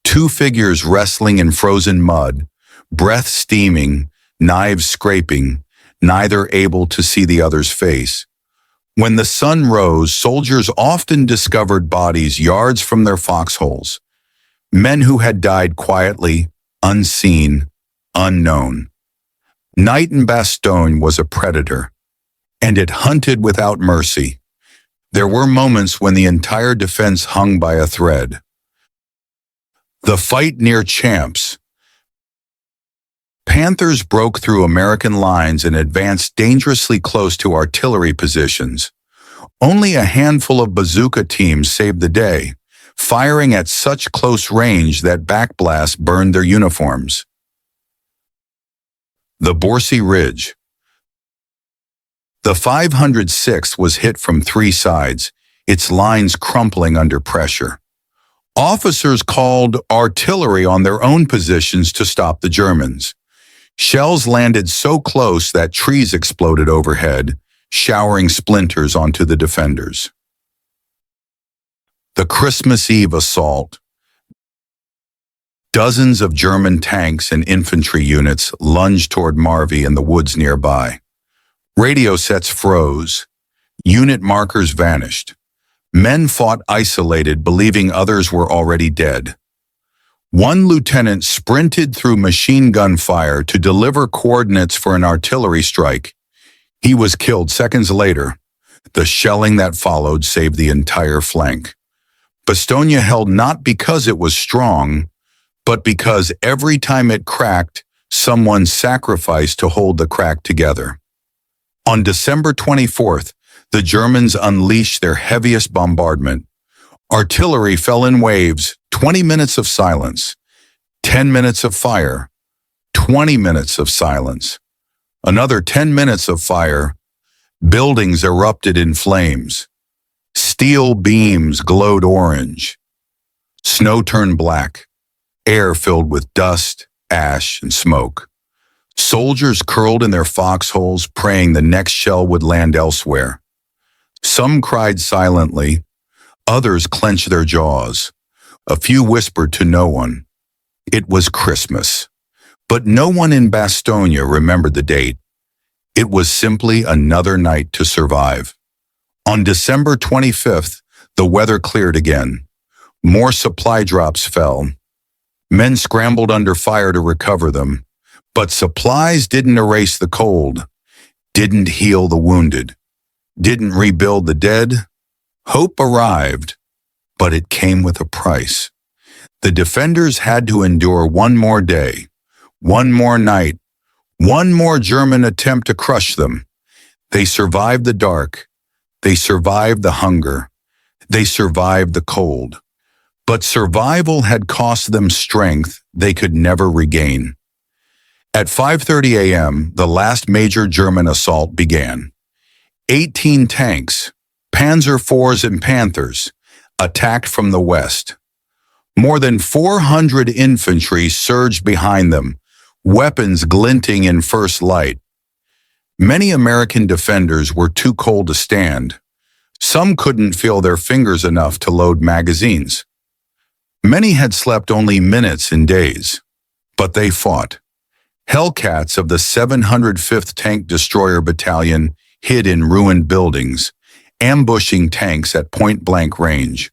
Two figures wrestling in frozen mud, breath steaming, knives scraping, neither able to see the other's face. When the sun rose, soldiers often discovered bodies yards from their foxholes. Men who had died quietly, unseen, unknown. Night in Bastogne was a predator, and it hunted without mercy. There were moments when the entire defense hung by a thread. The fight near Champs. Panthers broke through American lines and advanced dangerously close to artillery positions. Only a handful of bazooka teams saved the day, firing at such close range that backblasts burned their uniforms. The Borsy Ridge. The 506th was hit from three sides, its lines crumpling under pressure. Officers called artillery on their own positions to stop the Germans. Shells landed so close that trees exploded overhead, showering splinters onto the defenders. The Christmas Eve assault. Dozens of German tanks and infantry units lunged toward Marvy and the woods nearby. Radio sets froze. Unit markers vanished. Men fought isolated, believing others were already dead. One lieutenant sprinted through machine gun fire to deliver coordinates for an artillery strike. He was killed seconds later. The shelling that followed saved the entire flank. Bastogne held not because it was strong, but because every time it cracked, someone sacrificed to hold the crack together. On December 24th, the Germans unleashed their heaviest bombardment. Artillery fell in waves, 20 minutes of silence, 10 minutes of fire, 20 minutes of silence, another 10 minutes of fire. Buildings erupted in flames. Steel beams glowed orange. Snow turned black. Air filled with dust, ash, and smoke. Soldiers curled in their foxholes, praying the next shell would land elsewhere. Some cried silently. Others clenched their jaws. A few whispered to no one. It was Christmas. But no one in Bastogne remembered the date. It was simply another night to survive. On December 25th, the weather cleared again. More supply drops fell. Men scrambled under fire to recover them. But supplies didn't erase the cold, didn't heal the wounded, didn't rebuild the dead. Hope arrived, but it came with a price. The defenders had to endure one more day, one more night, one more German attempt to crush them. They survived the dark. They survived the hunger. They survived the cold. But survival had cost them strength they could never regain. At 5:30 a.m., the last major German assault began. 18 tanks, Panzer IVs and Panthers, attacked from the west. More than 400 infantry surged behind them, weapons glinting in first light. Many American defenders were too cold to stand. Some couldn't feel their fingers enough to load magazines. Many had slept only minutes and days, but they fought. Hellcats of the 705th Tank Destroyer Battalion hid in ruined buildings, ambushing tanks at point-blank range.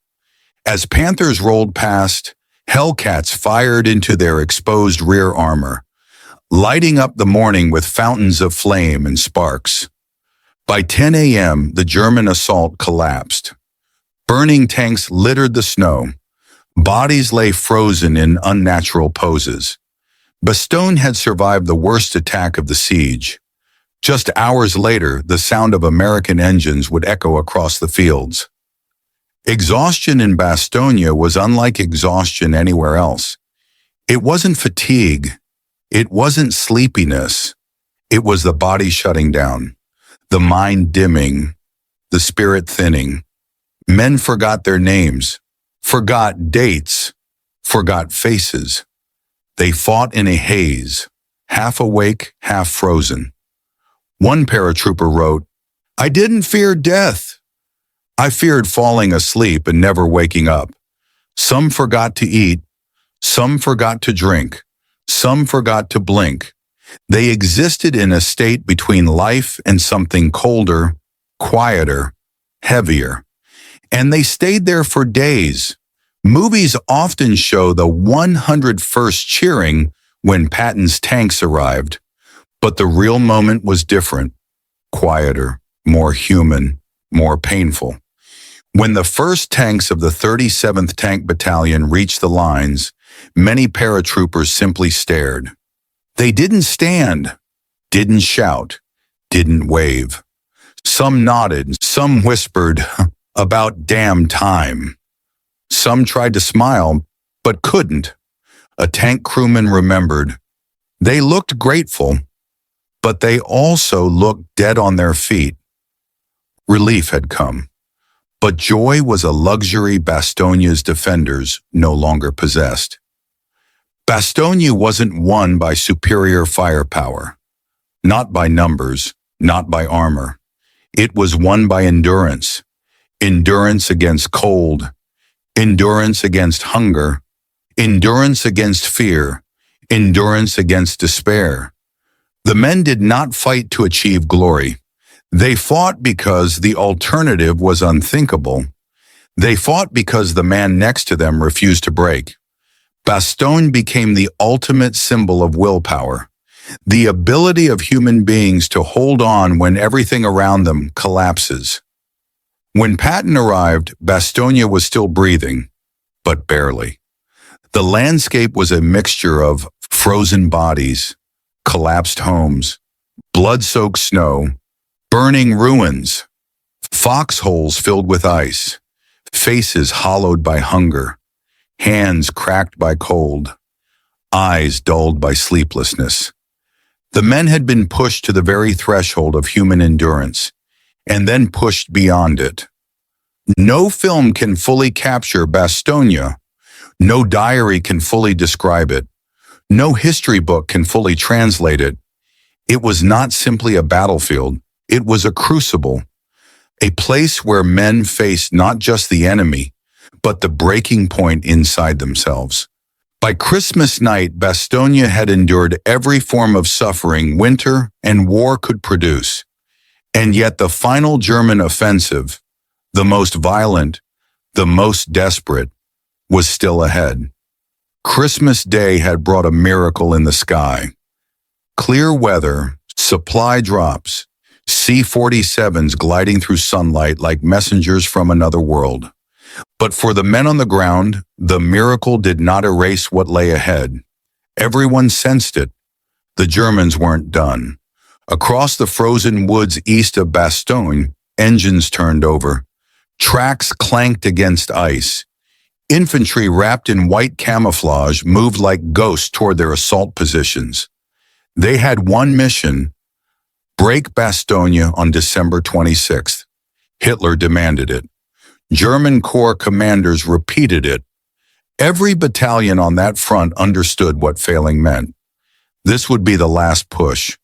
As Panthers rolled past, Hellcats fired into their exposed rear armor, lighting up the morning with fountains of flame and sparks. By 10 a.m., the German assault collapsed. Burning tanks littered the snow. Bodies lay frozen in unnatural poses. Bastogne had survived the worst attack of the siege. Just hours later, the sound of American engines would echo across the fields. Exhaustion in Bastogne was unlike exhaustion anywhere else. It wasn't fatigue. It wasn't sleepiness. It was the body shutting down, the mind dimming, the spirit thinning. Men forgot their names, forgot dates, forgot faces. They fought in a haze, half awake, half frozen. One paratrooper wrote, "I didn't fear death. I feared falling asleep and never waking up. Some forgot to eat, some forgot to drink, some forgot to blink. They existed in a state between life and something colder, quieter, heavier. And they stayed there for days." Movies often show the 101st cheering when Patton's tanks arrived, but the real moment was different, quieter, more human, more painful. When the first tanks of the 37th Tank Battalion reached the lines, many paratroopers simply stared. They didn't stand, didn't shout, didn't wave. Some nodded, some whispered, "About damn time." Some tried to smile, but couldn't. A tank crewman remembered. They looked grateful, but they also looked dead on their feet. Relief had come, but joy was a luxury Bastogne's defenders no longer possessed. Bastogne wasn't won by superior firepower, not by numbers, not by armor. It was won by endurance, endurance against cold, endurance against hunger, endurance against fear, endurance against despair. The men did not fight to achieve glory. They fought because the alternative was unthinkable. They fought because the man next to them refused to break. Bastogne became the ultimate symbol of willpower, the ability of human beings to hold on when everything around them collapses. When Patton arrived, Bastogne was still breathing, but barely. The landscape was a mixture of frozen bodies, collapsed homes, blood-soaked snow, burning ruins, foxholes filled with ice, faces hollowed by hunger, hands cracked by cold, eyes dulled by sleeplessness. The men had been pushed to the very threshold of human endurance, and then pushed beyond it. No film can fully capture Bastogne. No diary can fully describe it. No history book can fully translate it. It was not simply a battlefield. It was a crucible, a place where men faced not just the enemy, but the breaking point inside themselves. By Christmas night, Bastogne had endured every form of suffering winter and war could produce. And yet the final German offensive, the most violent, the most desperate, was still ahead. Christmas Day had brought a miracle in the sky. Clear weather, supply drops, C-47s gliding through sunlight like messengers from another world. But for the men on the ground, the miracle did not erase what lay ahead. Everyone sensed it. The Germans weren't done. Across the frozen woods east of Bastogne, engines turned over. Tracks clanked against ice. Infantry wrapped in white camouflage moved like ghosts toward their assault positions. They had one mission: break Bastogne on December 26th. Hitler demanded it. German corps commanders repeated it. Every battalion on that front understood what failing meant. This would be the last push,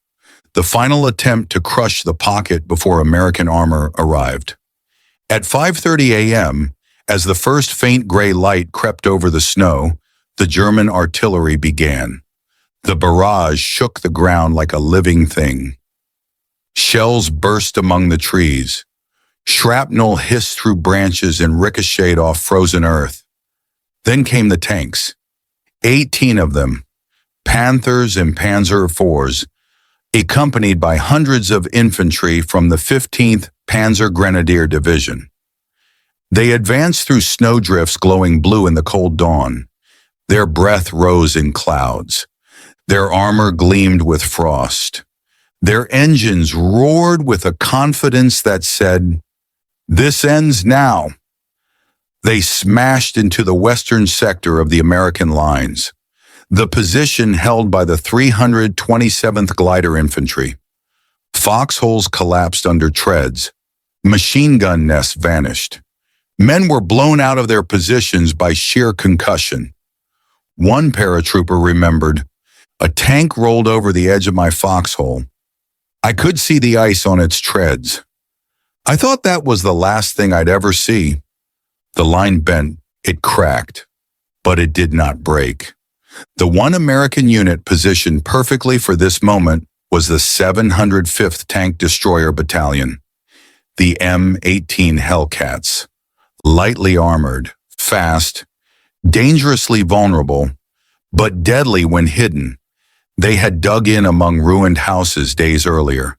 the final attempt to crush the pocket before American armor arrived. At 5:30 a.m., as the first faint gray light crept over the snow, the German artillery began. The barrage shook the ground like a living thing. Shells burst among the trees. Shrapnel hissed through branches and ricocheted off frozen earth. Then came the tanks. 18 of them, Panthers and Panzer IVs, accompanied by hundreds of infantry from the 15th Panzer Grenadier Division. They advanced through snowdrifts glowing blue in the cold dawn. Their breath rose in clouds. Their armor gleamed with frost. Their engines roared with a confidence that said, "This ends now." They smashed into the western sector of the American lines, the position held by the 327th Glider Infantry. Foxholes collapsed under treads. Machine gun nests vanished. Men were blown out of their positions by sheer concussion. One paratrooper remembered, "A tank rolled over the edge of my foxhole. I could see the ice on its treads. I thought that was the last thing I'd ever see." The line bent, it cracked, but it did not break. The one American unit positioned perfectly for this moment was the 705th Tank Destroyer Battalion, the M18 Hellcats. Lightly armored, fast, dangerously vulnerable, but deadly when hidden. They had dug in among ruined houses days earlier.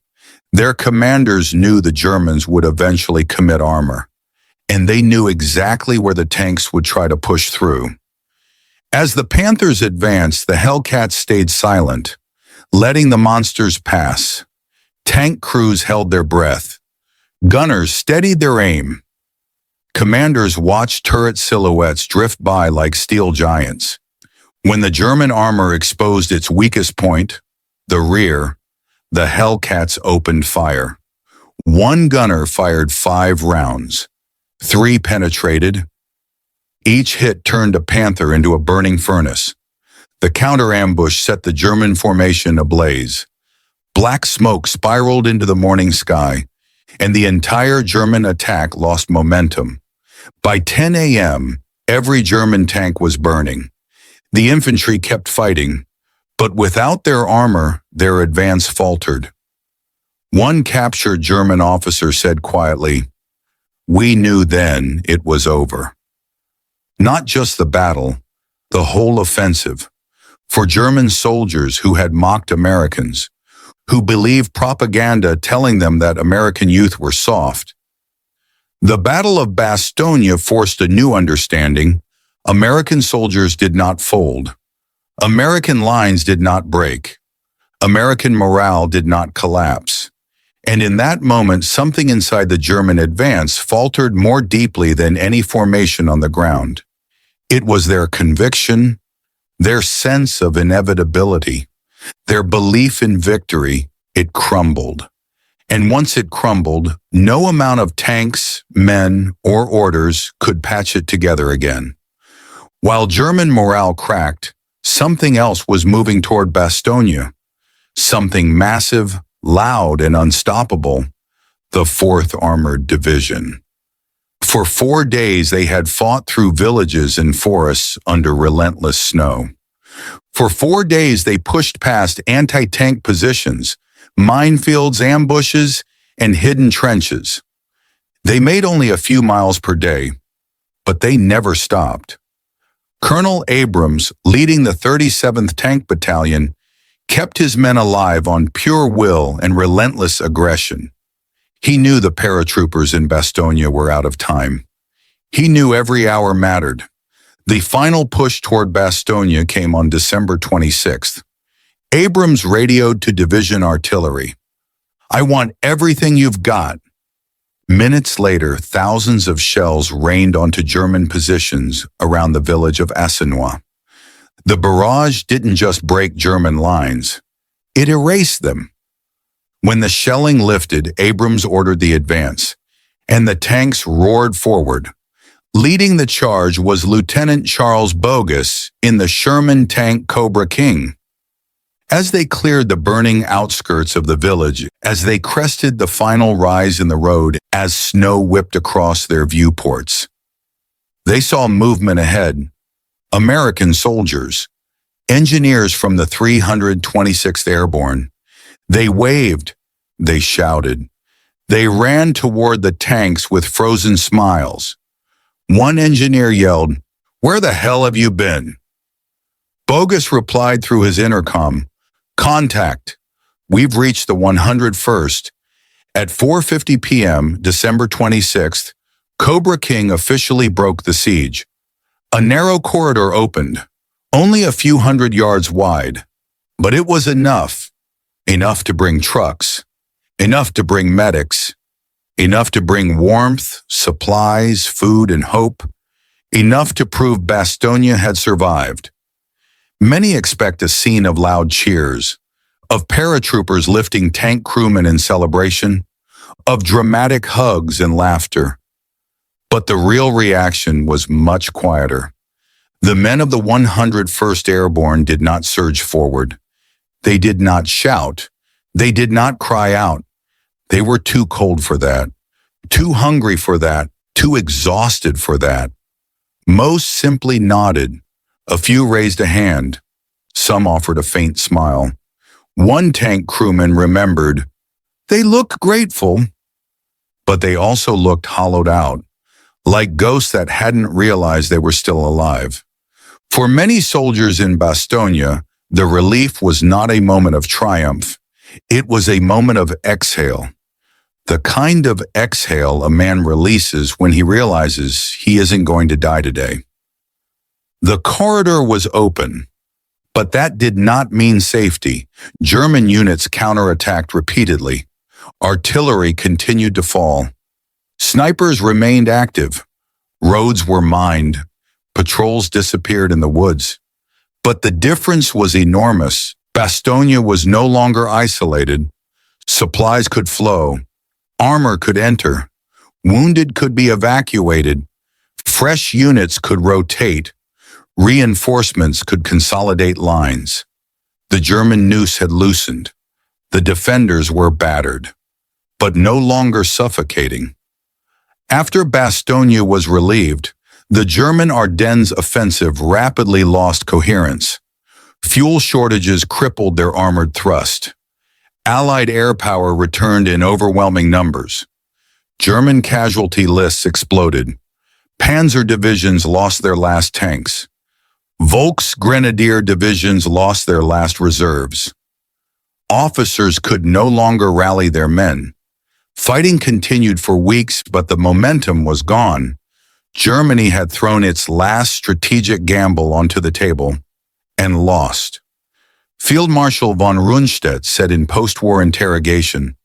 Their commanders knew the Germans would eventually commit armor, and they knew exactly where the tanks would try to push through. As the Panthers advanced, the Hellcats stayed silent, letting the monsters pass. Tank crews held their breath. Gunners steadied their aim. Commanders watched turret silhouettes drift by like steel giants. When the German armor exposed its weakest point, the rear, the Hellcats opened fire. One gunner fired 5 rounds. 3 penetrated. Each hit turned a Panther into a burning furnace. The counter-ambush set the German formation ablaze. Black smoke spiraled into the morning sky, and the entire German attack lost momentum. By 10 a.m., every German tank was burning. The infantry kept fighting, but without their armor, their advance faltered. One captured German officer said quietly, "We knew then it was over." Not just the battle, the whole offensive. For German soldiers who had mocked Americans, who believed propaganda telling them that American youth were soft. The Battle of Bastogne forced a new understanding. American soldiers did not fold. American lines did not break. American morale did not collapse. And in that moment, something inside the German advance faltered more deeply than any formation on the ground. It was their conviction, their sense of inevitability, their belief in victory. It crumbled. And once it crumbled, no amount of tanks, men, or orders could patch it together again. While German morale cracked, something else was moving toward Bastogne. Something massive, loud, and unstoppable. The 4th Armored Division. For 4 days they had fought through villages and forests under relentless snow. For 4 days they pushed past anti-tank positions, minefields, ambushes, and hidden trenches. They made only a few miles per day, but they never stopped. Colonel Abrams, leading the 37th Tank Battalion, kept his men alive on pure will and relentless aggression. He knew the paratroopers in Bastogne were out of time. He knew every hour mattered. The final push toward Bastogne came on December 26th. Abrams radioed to division artillery. "I want everything you've got." Minutes later, thousands of shells rained onto German positions around the village of Assenois. The barrage didn't just break German lines, it erased them. When the shelling lifted, Abrams ordered the advance, and the tanks roared forward. Leading the charge was Lieutenant Charles Bulge in the Sherman tank Cobra King. As they cleared the burning outskirts of the village, as they crested the final rise in the road, as snow whipped across their viewports, they saw movement ahead. American soldiers, engineers from the 326th Airborne. They waved, they shouted. They ran toward the tanks with frozen smiles. One engineer yelled, "Where the hell have you been?" Bogus replied through his intercom, "Contact. We've reached the 101st. At 4:50 p.m., December 26th, Cobra King officially broke the siege. A narrow corridor opened, only a few hundred yards wide, but it was enough. Enough to bring trucks, enough to bring medics, enough to bring warmth, supplies, food, and hope, enough to prove Bastogne had survived. Many expect a scene of loud cheers, of paratroopers lifting tank crewmen in celebration, of dramatic hugs and laughter. But the real reaction was much quieter. The men of the 101st Airborne did not surge forward. They did not shout. They did not cry out. They were too cold for that, too hungry for that, too exhausted for that. Most simply nodded. A few raised a hand. Some offered a faint smile. One tank crewman remembered, "They look grateful," but they also looked hollowed out, like ghosts that hadn't realized they were still alive. For many soldiers in Bastogne, the relief was not a moment of triumph. It was a moment of exhale. The kind of exhale a man releases when he realizes he isn't going to die today. The corridor was open, but that did not mean safety. German units counterattacked repeatedly. Artillery continued to fall. Snipers remained active. Roads were mined. Patrols disappeared in the woods. But the difference was enormous. Bastogne was no longer isolated. Supplies could flow. Armor could enter. Wounded could be evacuated. Fresh units could rotate. Reinforcements could consolidate lines. The German noose had loosened. The defenders were battered, but no longer suffocating. After Bastogne was relieved, the German Ardennes offensive rapidly lost coherence. Fuel shortages crippled their armored thrust. Allied air power returned in overwhelming numbers. German casualty lists exploded. Panzer divisions lost their last tanks. Volksgrenadier divisions lost their last reserves. Officers could no longer rally their men. Fighting continued for weeks, but the momentum was gone. Germany had thrown its last strategic gamble onto the table and lost. Field Marshal von Rundstedt said in post-war interrogation,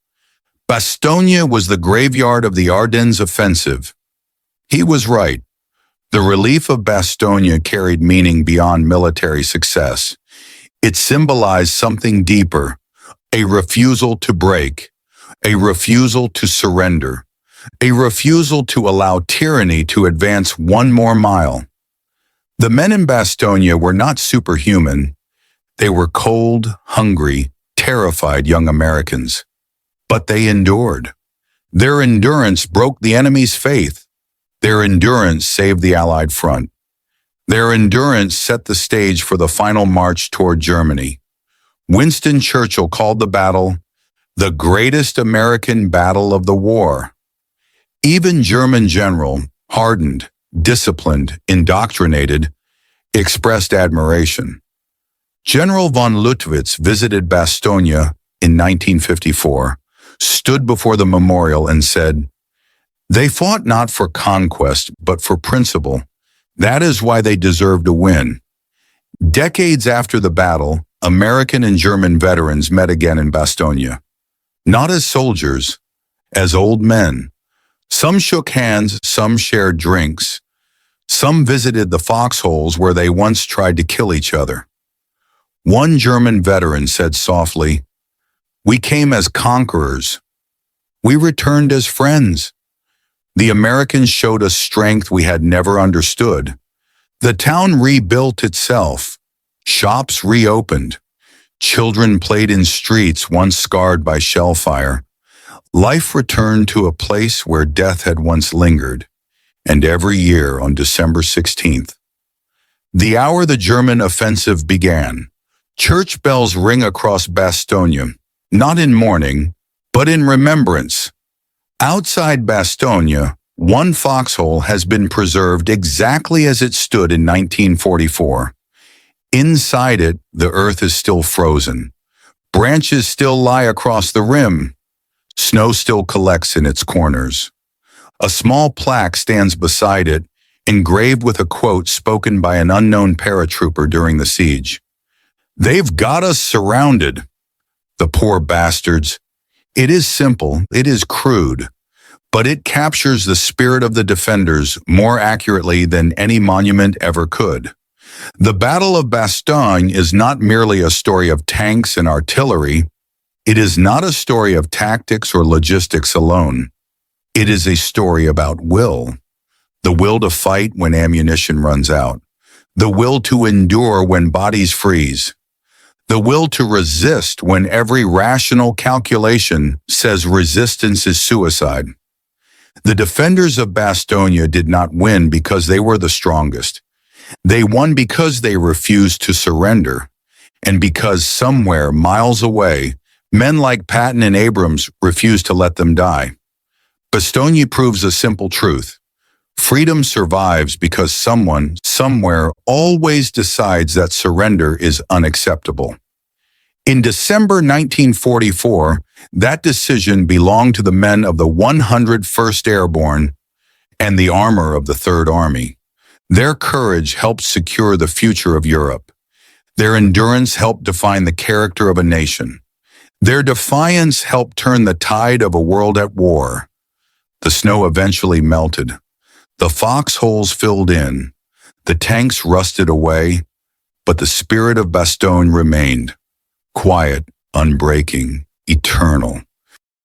"Bastogne was the graveyard of the Ardennes offensive." He was right. The relief of Bastogne carried meaning beyond military success. It symbolized something deeper, a refusal to break, a refusal to surrender, a refusal to allow tyranny to advance one more mile. The men in Bastogne were not superhuman. They were cold, hungry, terrified young Americans. But they endured. Their endurance broke the enemy's faith. Their endurance saved the Allied front. Their endurance set the stage for the final march toward Germany. Winston Churchill called the battle the greatest American battle of the war. Even German general, hardened, disciplined, indoctrinated, expressed admiration. General von Lüttwitz visited Bastogne in 1954, stood before the memorial and said, "They fought not for conquest, but for principle. That is why they deserve to win." Decades after the battle, American and German veterans met again in Bastogne. Not as soldiers, as old men. Some shook hands, some shared drinks. Some visited the foxholes where they once tried to kill each other. One German veteran said softly, "We came as conquerors. We returned as friends." The Americans showed us strength we had never understood. The town rebuilt itself. Shops reopened. Children played in streets once scarred by shell fire. Life returned to a place where death had once lingered. And every year on December 16th, the hour the German offensive began, church bells ring across Bastogne, not in mourning, but in remembrance. Outside Bastogne, one foxhole has been preserved exactly as it stood in 1944. Inside it, the earth is still frozen. Branches still lie across the rim. Snow still collects in its corners. A small plaque stands beside it, engraved with a quote spoken by an unknown paratrooper during the siege. "They've got us surrounded. The poor bastards." It is simple, it is crude, but it captures the spirit of the defenders more accurately than any monument ever could. The Battle of Bastogne is not merely a story of tanks and artillery. It is not a story of tactics or logistics alone. It is a story about will. The will to fight when ammunition runs out. The will to endure when bodies freeze. The will to resist when every rational calculation says resistance is suicide. The defenders of Bastogne did not win because they were the strongest. They won because they refused to surrender, and because somewhere miles away, men like Patton and Abrams refused to let them die. Bastogne proves a simple truth. Freedom survives because someone, somewhere, always decides that surrender is unacceptable. In December 1944, that decision belonged to the men of the 101st Airborne and the armor of the Third Army. Their courage helped secure the future of Europe. Their endurance helped define the character of a nation. Their defiance helped turn the tide of a world at war. The snow eventually melted. The foxholes filled in. The tanks rusted away. But the spirit of Bastogne remained. Quiet, unbreaking, eternal.